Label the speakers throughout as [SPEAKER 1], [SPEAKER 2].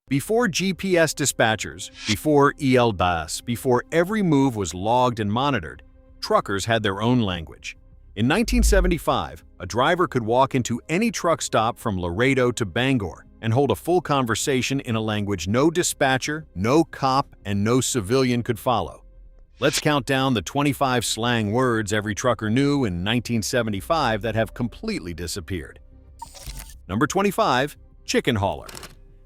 [SPEAKER 1] Before GPS dispatchers, before ELDs, before every move was logged and monitored, truckers had their own language. In 1975, a driver could walk into any truck stop from Laredo to Bangor and hold a full conversation in a language no dispatcher, no cop, and no civilian could follow. Let's count down the 25 slang words every trucker knew in 1975 that have completely disappeared. Number 25, chicken hauler.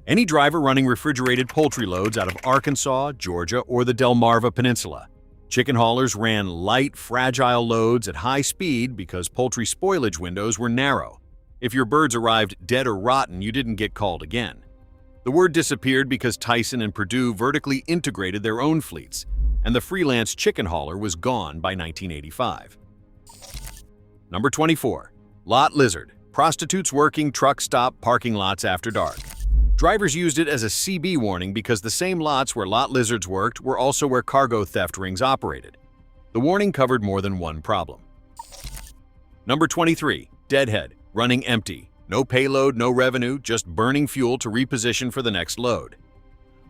[SPEAKER 1] Any driver running refrigerated poultry loads out of Arkansas, Georgia, or the Delmarva Peninsula. Chicken haulers ran light, fragile loads at high speed because poultry spoilage windows were narrow. If your birds arrived dead or rotten, you didn't get called again. The word disappeared because Tyson and Purdue vertically integrated their own fleets, and the freelance chicken hauler was gone by 1985. Number 24, lot lizard. Prostitutes working truck stop parking lots after dark. Drivers used it as a CB warning because the same lots where lot lizards worked were also where cargo theft rings operated. The warning covered more than one problem. Number 23, deadhead, running empty. No payload, no revenue, just burning fuel to reposition for the next load.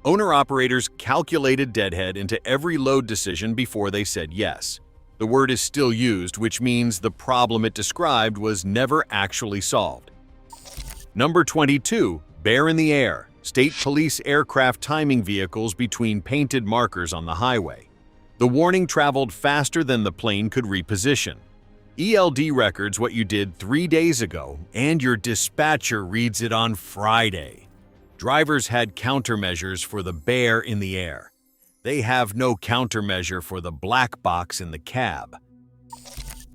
[SPEAKER 1] Owner-operators calculated deadhead into every load decision before they said yes. The word is still used, which means the problem it described was never actually solved. Number 22, bear in the air. State police aircraft timing vehicles between painted markers on the highway. The warning traveled faster than the plane could reposition. ELD records what you did 3 days ago, and your dispatcher reads it on Friday. Drivers had countermeasures for the bear in the air. They have no countermeasure for the black box in the cab.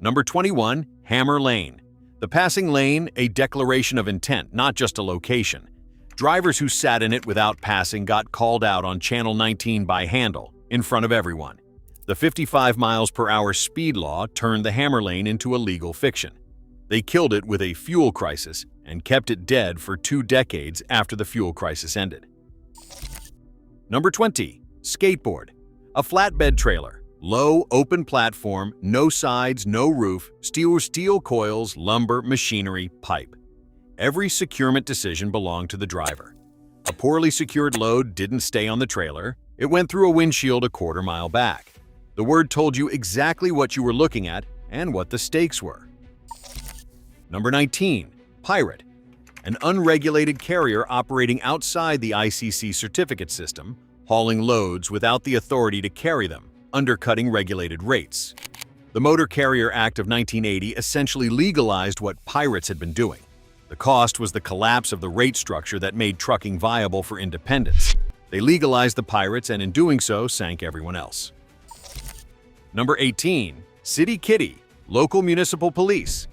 [SPEAKER 1] Number 21, hammer lane. The passing lane, a declaration of intent, not just a location. Drivers who sat in it without passing got called out on Channel 19 by Handle, in front of everyone. The 55 miles per hour speed law turned the hammer lane into a legal fiction. They killed it with a fuel crisis and kept it dead for 2 decades after the fuel crisis ended. Number 20, skateboard. A flatbed trailer. Low, open platform, no sides, no roof, steel coils, lumber, machinery, pipe. Every securement decision belonged to the driver. A poorly secured load didn't stay on the trailer. It went through a windshield a quarter mile back. The word told you exactly what you were looking at and what the stakes were. Number 19, pirate. An unregulated carrier operating outside the ICC certificate system, hauling loads without the authority to carry them, undercutting regulated rates. The Motor Carrier Act of 1980 essentially legalized what pirates had been doing. The cost was the collapse of the rate structure that made trucking viable for independence. They legalized the pirates and in doing so sank everyone else. Number 18, city kitty, local municipal police.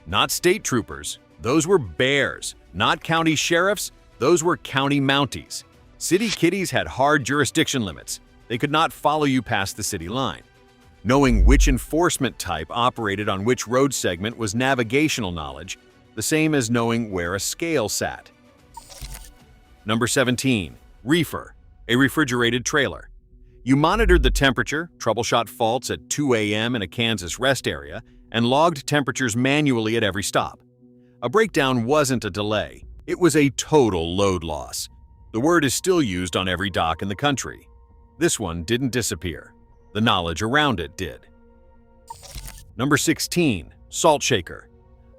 [SPEAKER 1] Not state troopers, those were bears. Not county sheriffs, those were county mounties. City kitties had hard jurisdiction limits. They could not follow you past the city line. Knowing which enforcement type operated on which road segment was navigational knowledge, the same as knowing where a scale sat. Number 17, reefer, a refrigerated trailer. You monitored the temperature, troubleshot faults at 2 a.m. in a Kansas rest area, and logged temperatures manually at every stop. A breakdown wasn't a delay, it was a total load loss. The word is still used on every dock in the country. This one didn't disappear. The knowledge around it did. Number 16, salt shaker.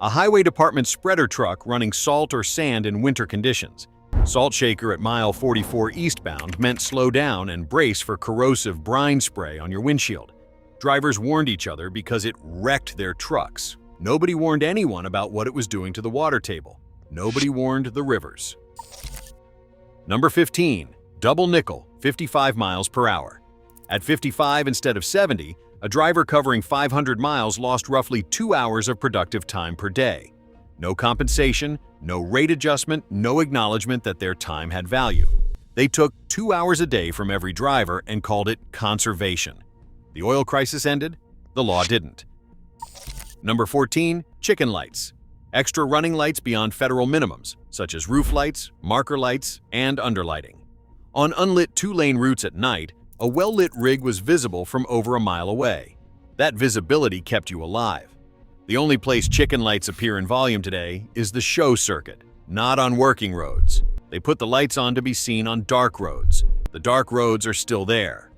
[SPEAKER 1] A highway department spreader truck running salt or sand in winter conditions. Salt shaker at mile 44 eastbound meant slow down and brace for corrosive brine spray on your windshield. Drivers warned each other because it wrecked their trucks. Nobody warned anyone about what it was doing to the water table. Nobody warned the rivers. Number 15, double nickel, 55 miles per hour. At 55 instead of 70, a driver covering 500 miles lost roughly 2 hours of productive time per day. No compensation, no rate adjustment, no acknowledgement that their time had value. They took 2 hours a day from every driver and called it conservation. The oil crisis ended, the law didn't. Number 14, chicken lights. Extra running lights beyond federal minimums, such as roof lights, marker lights, and underlighting. On unlit 2-lane routes at night, a well-lit rig was visible from over a mile away. That visibility kept you alive. The only place chicken lights appear in volume today is the show circuit, not on working roads. They put the lights on to be seen on dark roads. The dark roads are still there.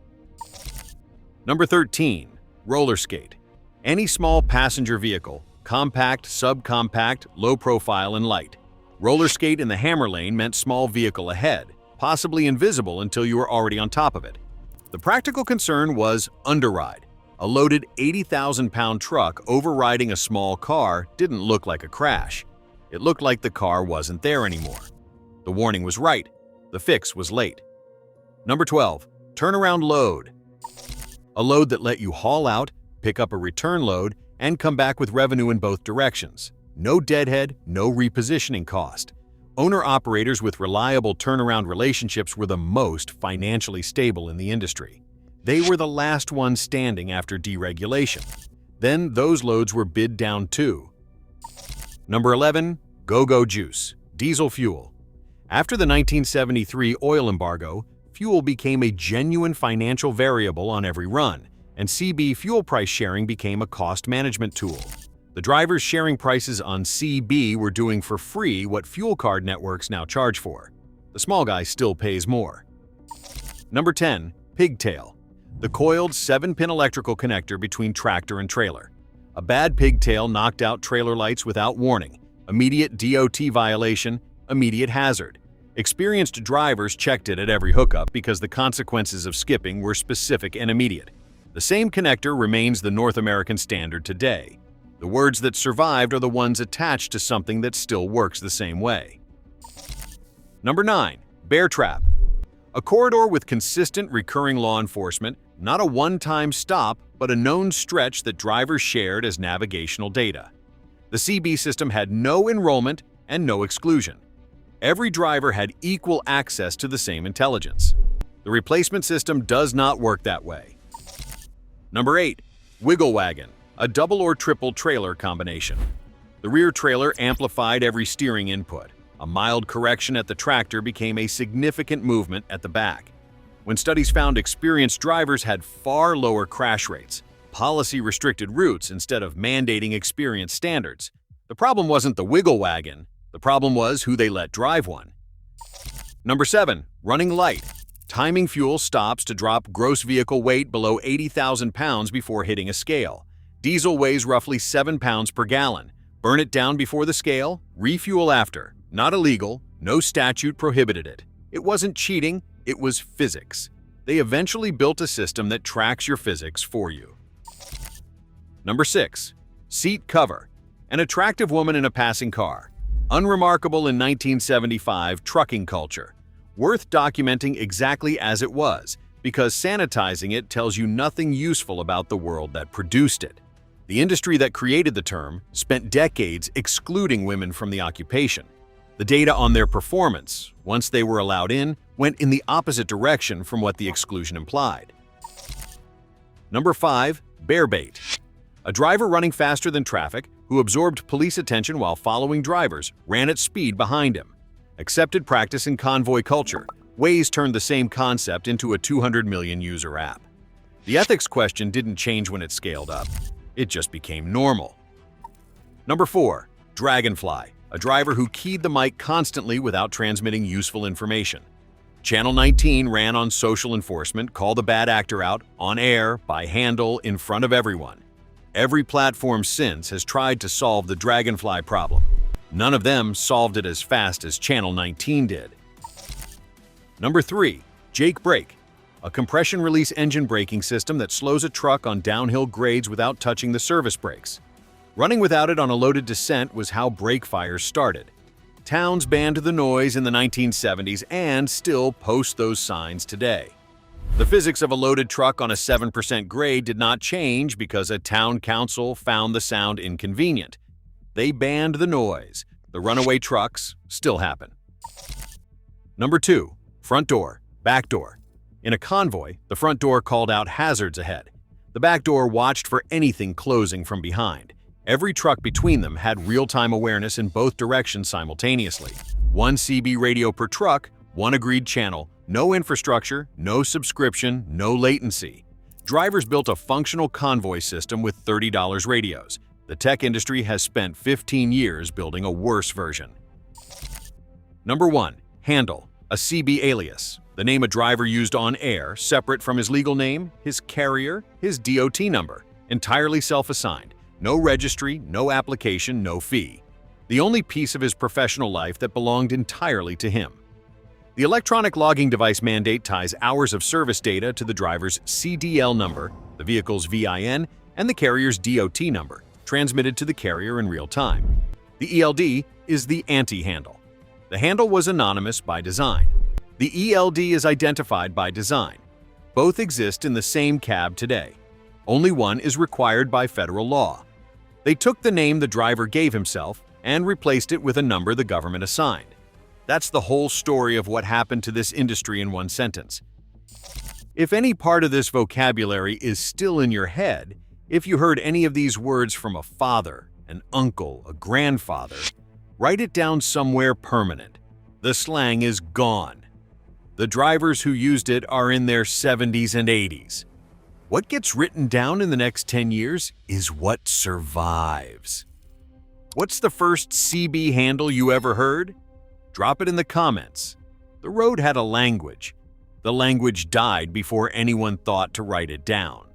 [SPEAKER 1] Number 13. Roller skate. Any small passenger vehicle, compact, subcompact, low profile, and light. Roller skate in the hammer lane meant small vehicle ahead, possibly invisible until you were already on top of it. The practical concern was underride. A loaded 80,000-pound truck overriding a small car didn't look like a crash. It looked like the car wasn't there anymore. The warning was right. The fix was late. Number 12. Turnaround load. A load that let you haul out, pick up a return load, and come back with revenue in both directions. No deadhead, no repositioning cost. Owner-operators with reliable turnaround relationships were the most financially stable in the industry. They were the last ones standing after deregulation. Then those loads were bid down too. Number 11. Go-Go juice. Diesel fuel. After the 1973 oil embargo, fuel became a genuine financial variable on every run, and CB fuel price sharing became a cost management tool. The drivers sharing prices on CB were doing for free what fuel card networks now charge for. The small guy still pays more. Number 10. Pigtail. The coiled 7-pin electrical connector between tractor and trailer. A bad pigtail knocked out trailer lights without warning. Immediate DOT violation, immediate hazard. Experienced drivers checked it at every hookup because the consequences of skipping were specific and immediate. The same connector remains the North American standard today. The words that survived are the ones attached to something that still works the same way. Number 9. Bear trap. A corridor with consistent recurring law enforcement, not a one-time stop, but a known stretch that drivers shared as navigational data. The CB system had no enrollment and no exclusion. Every driver had equal access to the same intelligence. The replacement system does not work that way. Number 8. Wiggle wagon. A double or triple trailer combination. The rear trailer amplified every steering input. A mild correction at the tractor became a significant movement at the back. When studies found experienced drivers had far lower crash rates, policy restricted routes instead of mandating experience standards. The problem wasn't the wiggle wagon. The problem was who they let drive one. Number 7. Running light. Timing fuel stops to drop gross vehicle weight below 80,000 pounds before hitting a scale. Diesel weighs roughly 7 pounds per gallon. Burn it down before the scale, refuel after. Not illegal, no statute prohibited it. It wasn't cheating, it was physics. They eventually built a system that tracks your physics for you. Number 6. Seat cover. An attractive woman in a passing car. Unremarkable in 1975 trucking culture. Worth documenting exactly as it was, because sanitizing it tells you nothing useful about the world that produced it. The industry that created the term spent decades excluding women from the occupation. The data on their performance, once they were allowed in, went in the opposite direction from what the exclusion implied. Number 5. Bear bait. A driver running faster than traffic, who absorbed police attention while following drivers, ran at speed behind him. Accepted practice in convoy culture, Waze turned the same concept into a 200 million user app. The ethics question didn't change when it scaled up. It just became normal. Number 4. Dragonfly. A driver who keyed the mic constantly without transmitting useful information. Channel 19 ran on social enforcement, call the bad actor out, on air, by handle, in front of everyone. Every platform since has tried to solve the Dragonfly problem. None of them solved it as fast as Channel 19 did. Number 3. Jake brake. A compression release engine braking system that slows a truck on downhill grades without touching the service brakes. Running without it on a loaded descent was how brake fires started. Towns banned the noise in the 1970s and still post those signs today. The physics of a loaded truck on a 7% grade did not change because a town council found the sound inconvenient. They banned the noise. The runaway trucks still happen. Number 2. Front door, back door. In a convoy, the front door called out hazards ahead. The back door watched for anything closing from behind. Every truck between them had real-time awareness in both directions simultaneously. One CB radio per truck, one agreed channel, no infrastructure, no subscription, no latency. Drivers built a functional convoy system with $30 radios. The tech industry has spent 15 years building a worse version. Number 1. Handle, a CB alias, the name a driver used on air, separate from his legal name, his carrier, his DOT number, entirely self-assigned, no registry, no application, no fee. The only piece of his professional life that belonged entirely to him. The electronic logging device mandate ties hours of service data to the driver's CDL number, the vehicle's VIN, and the carrier's DOT number, transmitted to the carrier in real time. The ELD is the anti-handle. The handle was anonymous by design. The ELD is identified by design. Both exist in the same cab today. Only one is required by federal law. They took the name the driver gave himself and replaced it with a number the government assigned. That's the whole story of what happened to this industry in one sentence. If any part of this vocabulary is still in your head, if you heard any of these words from a father, an uncle, a grandfather, write it down somewhere permanent. The slang is gone. The drivers who used it are in their 70s and 80s. What gets written down in the next 10 years is what survives. What's the first CB handle you ever heard? Drop it in the comments. The road had a language. The language died before anyone thought to write it down.